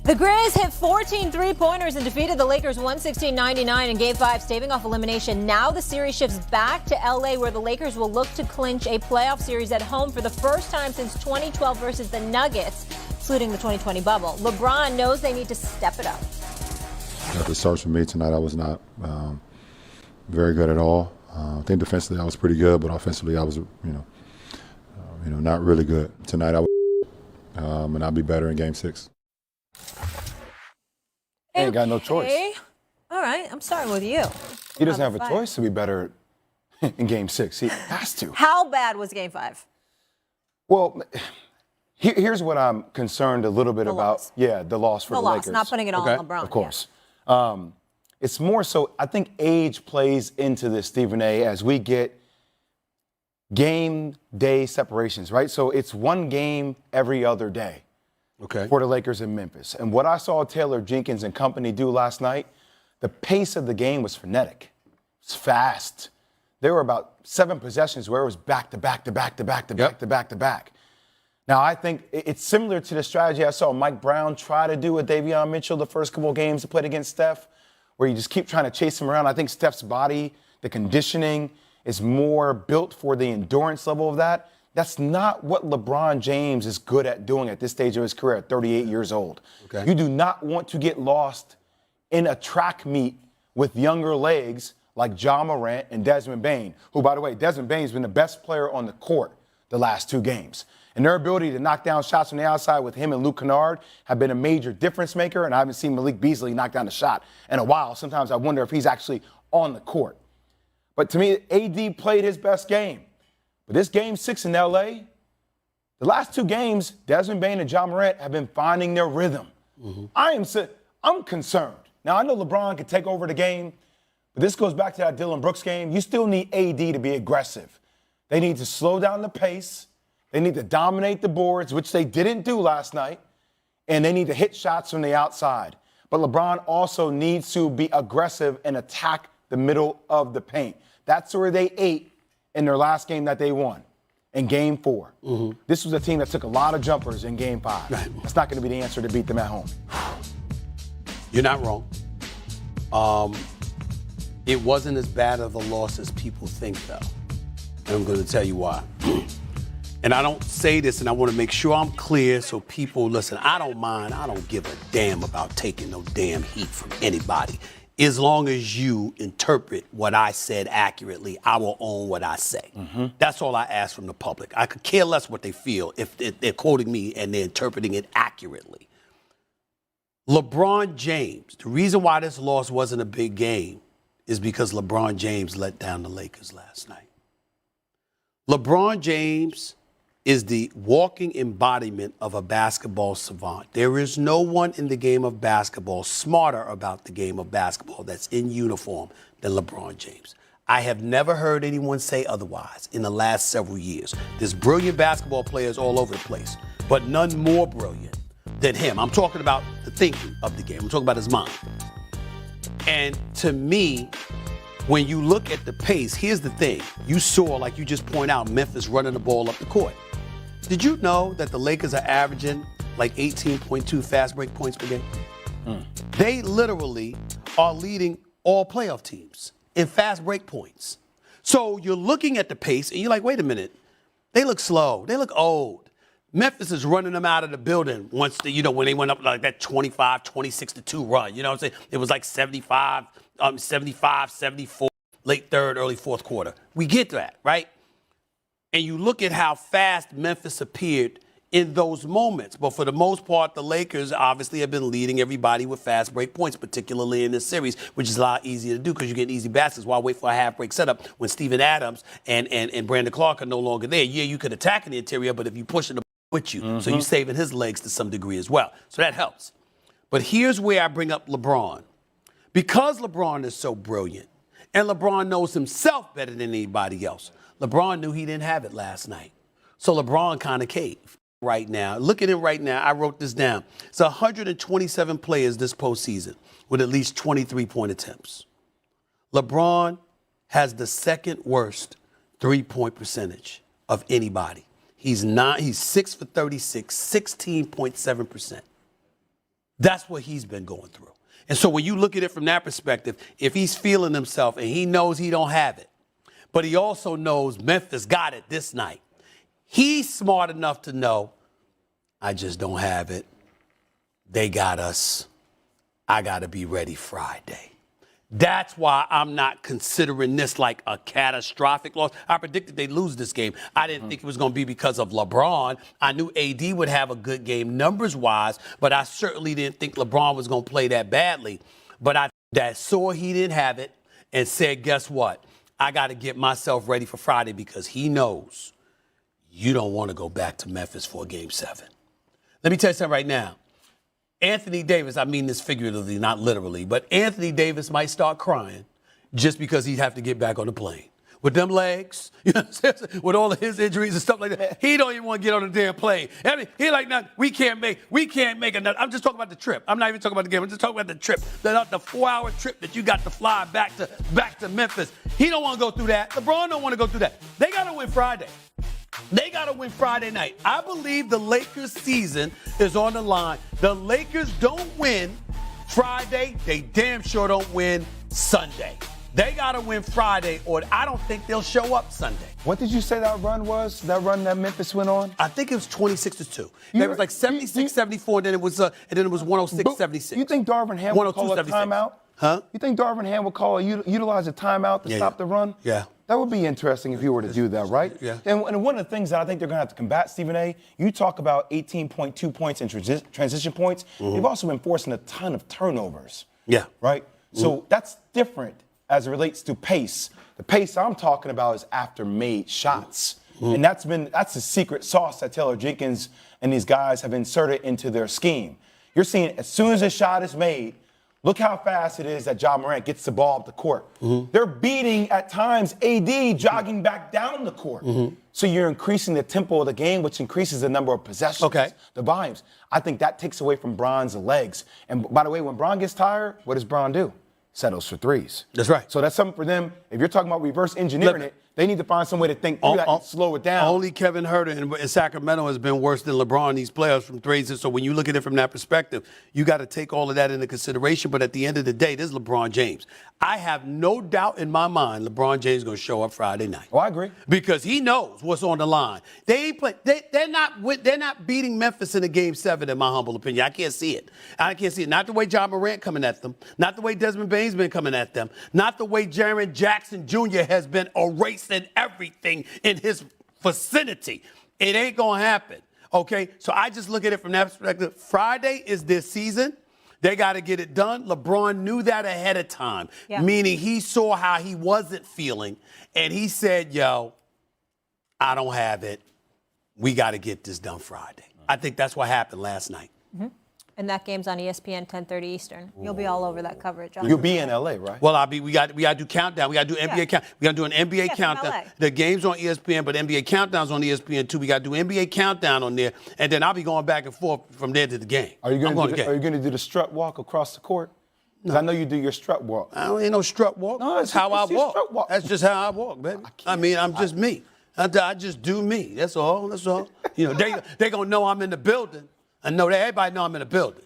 The Grizz hit 14 three-pointers and defeated the Lakers 116-99 in Game 5, staving off elimination. Now the series shifts back to L.A., where the Lakers will look to clinch a playoff series at home for the first time since 2012 versus the Nuggets, excluding the 2020 bubble. LeBron knows they need to step it up. At the start for me tonight, I was not very good at all. I think defensively I was pretty good, but offensively I was, not really good. Tonight I was, and I'll be better in Game 6. Ain't got no choice. All right, I'm starting with you. He doesn't have a choice to be better in Game 6. He has to. How bad was Game 5? Well, here's what I'm concerned a little bit about. Loss. Yeah, the loss for the Lakers. Not putting it all on LeBron. Of course. Yeah. It's more so, I think age plays into this, Stephen A., as we get game day separations, right? So it's one game every other day. Okay. For the Lakers in Memphis. And what I saw Taylor Jenkins and company do last night, the pace of the game was frenetic. It's fast. There were about 7 possessions where it was back to back to back to back to back to back to back. Now, I think it's similar to the strategy I saw Mike Brown try to do with Davion Mitchell the first couple of games he played against Steph, where you just keep trying to chase him around. I think Steph's body, the conditioning, is more built for the endurance level of that. That's not what LeBron James is good at doing at this stage of his career at 38 years old. Okay. You do not want to get lost in a track meet with younger legs like Ja Morant and Desmond Bane, who, by the way, Desmond Bane's been the best player on the court the last 2 games. And their ability to knock down shots from the outside with him and Luke Kennard have been a major difference maker, and I haven't seen Malik Beasley knock down a shot in a while. Sometimes I wonder if he's actually on the court. But to me, AD played his best game. But this Game 6 in L.A., the last 2 games, Desmond Bane and Ja Morant have been finding their rhythm. Mm-hmm. I'm concerned. Now, I know LeBron could take over the game, but this goes back to that Dillon Brooks game. You still need AD to be aggressive. They need to slow down the pace. They need to dominate the boards, which they didn't do last night, and they need to hit shots from the outside. But LeBron also needs to be aggressive and attack the middle of the paint. That's where they ate in their last game that they won, in Game 4. Mm-hmm. This was a team that took a lot of jumpers in Game 5. Right. That's not going to be the answer to beat them at home. You're not wrong. It wasn't as bad of a loss as people think, though. And I'm going to tell you why. And I don't say this, and I want to make sure I'm clear so people listen. I don't mind. I don't give a damn about taking no damn heat from anybody. As long as you interpret what I said accurately, I will own what I say. Mm-hmm. That's all I ask from the public. I could care less what they feel if they're quoting me and they're interpreting it accurately. LeBron James, the reason why this loss wasn't a big game is because LeBron James let down the Lakers last night. LeBron James is the walking embodiment of a basketball savant. There is no one in the game of basketball smarter about the game of basketball that's in uniform than LeBron James. I have never heard anyone say otherwise in the last several years. There's brilliant basketball players all over the place, but none more brilliant than him. I'm talking about the thinking of the game. I'm talking about his mind. And to me, when you look at the pace, here's the thing. You saw, like you just point out, Memphis running the ball up the court. Did you know that the Lakers are averaging like 18.2 fast break points per game? They literally are leading all playoff teams in fast break points. So you're looking at the pace and you're like, wait a minute. They look slow. They look old. Memphis is running them out of the building once, when they went up like that 25, 26-2 run. You know what I'm saying? It was like 75, 74, late third, early fourth quarter. We get that, right? And you look at how fast Memphis appeared in those moments. But for the most part, the Lakers obviously have been leading everybody with fast break points, particularly in this series, which is a lot easier to do because you get easy baskets while wait for a half break setup when Steven Adams and Brandon Clark are no longer there. Yeah, you could attack in the interior, but if you push it with you, so you're saving his legs to some degree as well. So that helps. But here's where I bring up LeBron. Because LeBron is so brilliant, and LeBron knows himself better than anybody else, LeBron knew he didn't have it last night. So LeBron kind of caved right now. Look at him right now. I wrote this down. It's 127 players this postseason with at least 23-point attempts. LeBron has the second worst three-point percentage of anybody. He's 6 for 36, 16.7%. That's what he's been going through. And so when you look at it from that perspective, if he's feeling himself and he knows he don't have it, but he also knows Memphis got it this night, he's smart enough to know, I just don't have it. They got us. I got to be ready Friday. That's why I'm not considering this like a catastrophic loss. I predicted they'd lose this game. I didn't think it was going to be because of LeBron. I knew AD would have a good game numbers-wise, but I certainly didn't think LeBron was going to play that badly. But I that saw he didn't have it and said, guess what? I got to get myself ready for Friday because he knows you don't want to go back to Memphis for Game 7. Let me tell you something right now. Anthony Davis, I mean this figuratively, not literally, but Anthony Davis might start crying just because he'd have to get back on the plane. With them legs, you know what I'm saying? With all of his injuries and stuff like that, he don't even want to get on the damn plane. I mean, he like, no, we can't make another. I'm just talking about the trip. I'm not even talking about the game. I'm just talking about the trip, the 4-hour trip that you got to fly back to Memphis. He don't want to go through that. LeBron don't want to go through that. They got to win Friday. They got to win Friday night. I believe the Lakers' season is on the line. The Lakers don't win Friday. They damn sure don't win Sunday. They got to win Friday, or I don't think they'll show up Sunday. What did you say that run was? That run that Memphis went on? I think it was 26-2. It was like 76-74, and then it was 106-76. You think Darvin Ham would call a timeout? Huh? You think Darvin Ham would utilize a timeout to stop the run? Yeah. That would be interesting if he were to do that, right? Yeah. And one of the things that I think they're going to have to combat, Stephen A., you talk about 18.2 points in transition points. They've also been forcing a ton of turnovers. Yeah. Right? So that's different as it relates to pace. The pace I'm talking about is after made shots. And that's the secret sauce that Taylor Jenkins and these guys have inserted into their scheme. You're seeing as soon as a shot is made, look how fast it is that Ja Morant gets the ball up the court. They're beating, at times, AD jogging back down the court. So you're increasing the tempo of the game, which increases the number of possessions, the volumes. I think that takes away from Bron's legs. And by the way, when Bron gets tired, what does Bron do? Settles for threes. That's right. So that's something for them. If you're talking about reverse engineering it, they need to find some way to think through that and slow it down. Only Kevin Huerter in Sacramento has been worse than LeBron in these playoffs from threes. So when you look at it from that perspective, you got to take all of that into consideration. But at the end of the day, this is LeBron James. I have no doubt in my mind LeBron James is going to show up Friday night. Oh, I agree. Because he knows what's on the line. They ain't play. They're not beating Memphis in a Game 7, in my humble opinion. I can't see it. I can't see it. Not the way Ja Morant coming at them. Not the way Desmond Bane's been coming at them. Not the way Jaren Jackson Jr. has been erasing everything in his vicinity. It ain't going to happen. Okay? So I just look at it from that perspective. Friday is their season. They got to get it done. LeBron knew that ahead of time, meaning he saw how he wasn't feeling, and he said, yo, I don't have it. We got to get this done Friday. I think that's what happened last night. And that game's on ESPN 10:30 Eastern. You'll be all over that coverage. You'll be in LA, right? Well, we got to do countdown. We got to do NBA count. We got to do an NBA countdown. LA. The game's on ESPN, but NBA countdown's on ESPN too. We got to do NBA countdown on there, and then I'll be going back and forth from there to the game. Are you going to do the strut walk across the court? Because I know you do your strut walk. I don't ain't no strut walk. No, that's how I walk. Strut walk. That's just how I walk, baby. I mean, I'm just me. I just do me. That's all. That's all. You know, they gonna know I'm in the building. I know that everybody know I'm in the building.